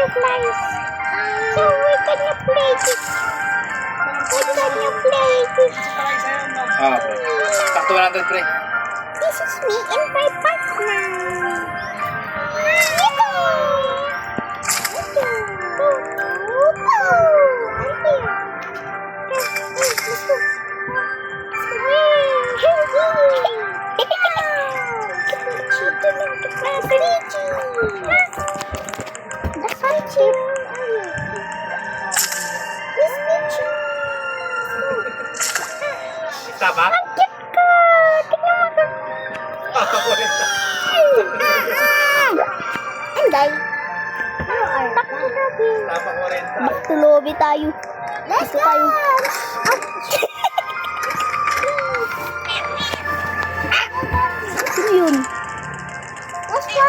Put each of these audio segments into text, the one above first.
butterflies. So we're gonna play this. We're gonna play this. Ah, sakto 100 pre. This is me and my partner. Tama? Anday. Tama 40. Back to lobby tayo. Let's go! Sino yun? Let's go!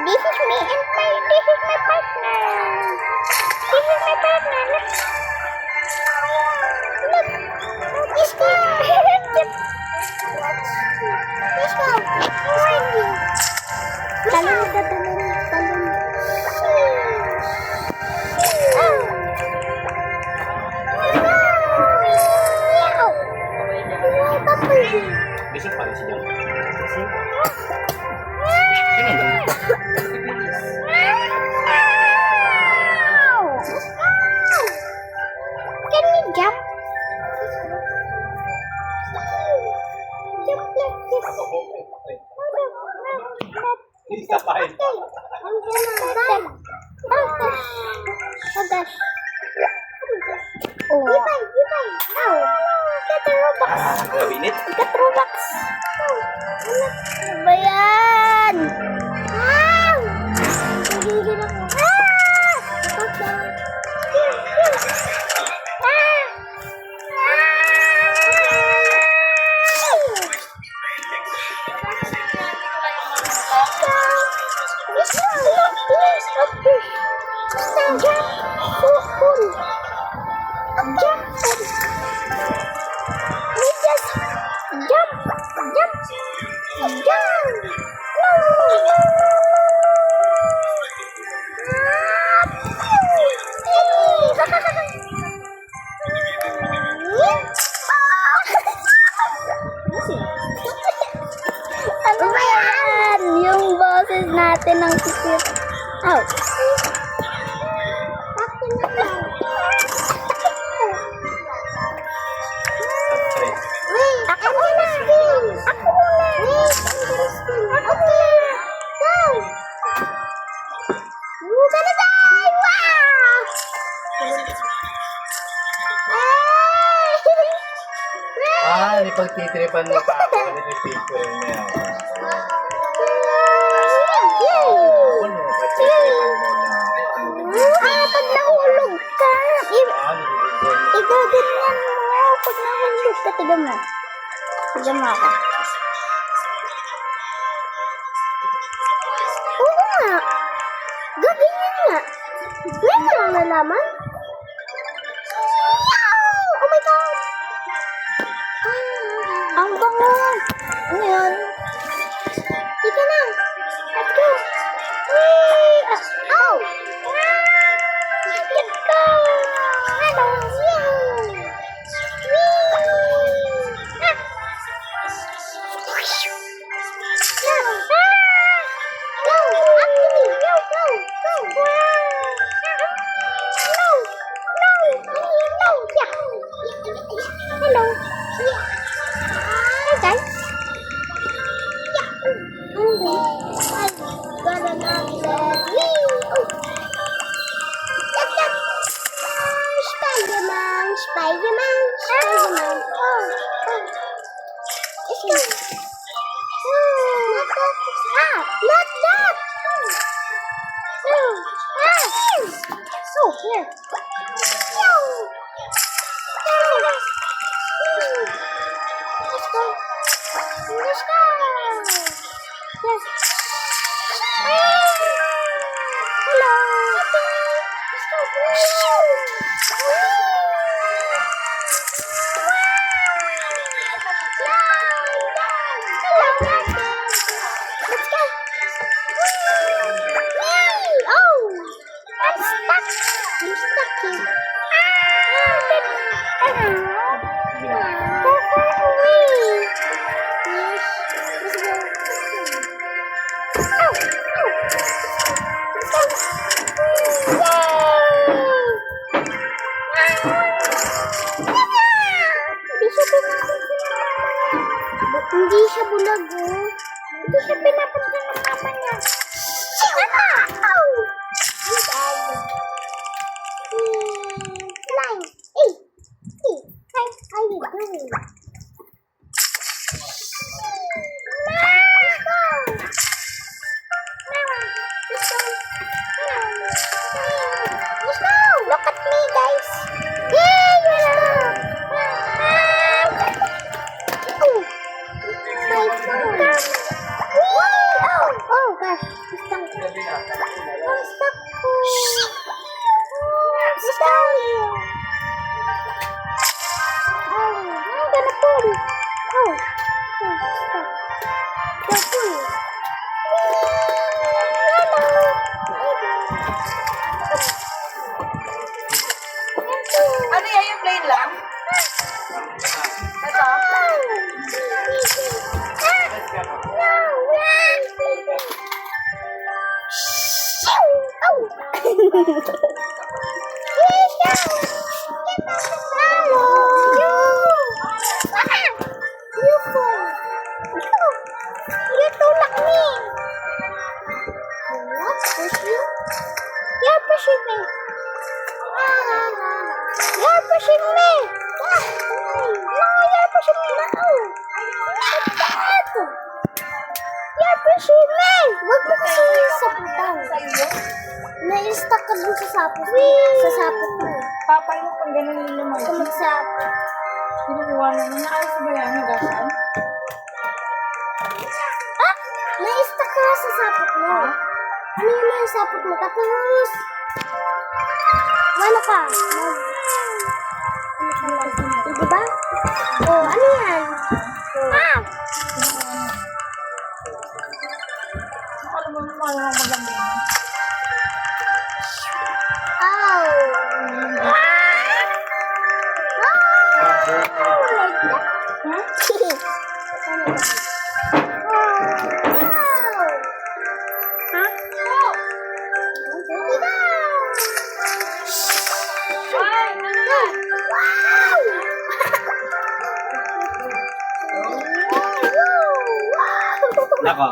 This is me and this is my partner. This is my partner. Look. Let's go. Let's go. Talon ka, talon. Bising pala siya. Bising? Sino ba? Can you jump? Jump like this. Isa pa rin. Oh. Ibay. Oh. Get the Robux. Kabinit? Get Robux. Ano ba yan? Wow! Nagigil ako. Ano ba yan? Yung boses natin ng sikip. Ow! Ako muna! Ako muna! Go! Sana tayo! Wow! May pagtitripan na pa ako. Ano yung picture niya? Ano? Pagtitripan mo na. Pag nahulog ka, igaganyan mo. Pag nahulog ka, tiga mo. Tiga mo ako. Oo nga. Gaganyan nga. Ngayon mo lang nalaman. Oh my God! Ang bango! Ano yun? Ika na! Let's go! Whee! Ow! Let's go! Hello! Yay! Whee! Go! Go! Up to me! Go! Go! Go! No! No! No! Yeah! Hello! Yeah! Hi guys! Yeah! I'm gonna knock that. Oh! Yep! Spider-Man! Spider-Man! Spider-Man! Oh! Let's go! Not that! Not that! So, here! Let's go! Let's go! Yes. gago. Hindi siya pinapansin ng mama niya. Ow! Slime. Hey! Hey! How are you doing? Look at me, guys. Yay! Oh, my God. Oh, gosh. I'm stuck. I'm stuck. Oh, I'm gonna pull. Oh, stuck. Go pull. Ano yan, yung plain lang? Ito? You're pushing me. You're pushing me. No, you're pushing me. No. You're pushing me. Huwag mo kasi saputan. Na-stuck ka dun sa sapot mo. Sa sapot mo. Papayo pag ganun yung naman. Sa magsapot. Kinukuha na. Naayos ba yan? Nagasan? Ah! Na-stuck ka sa sapot mo. Ano yun yung sapot mo? Tapos, ano ka? Diba? Oh, ano yan? Ah! Alam mo naman mga maganda. Oh! Ah! Nako.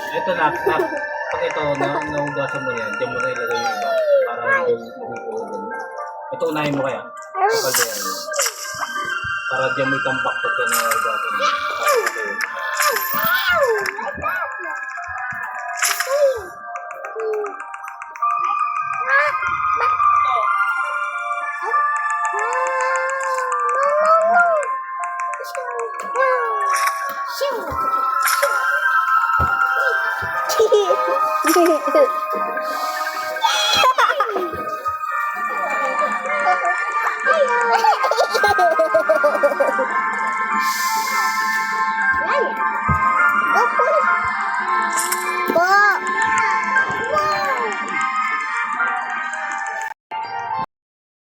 Ito na. Pag ito, nahugasan mo yan, diyan mo na ilagay yung iba. Para hindi umuulan. Ito unahin mo kaya. Kalderan mo. Para diyan mo itambak pag ka nahugasan mo. Hello.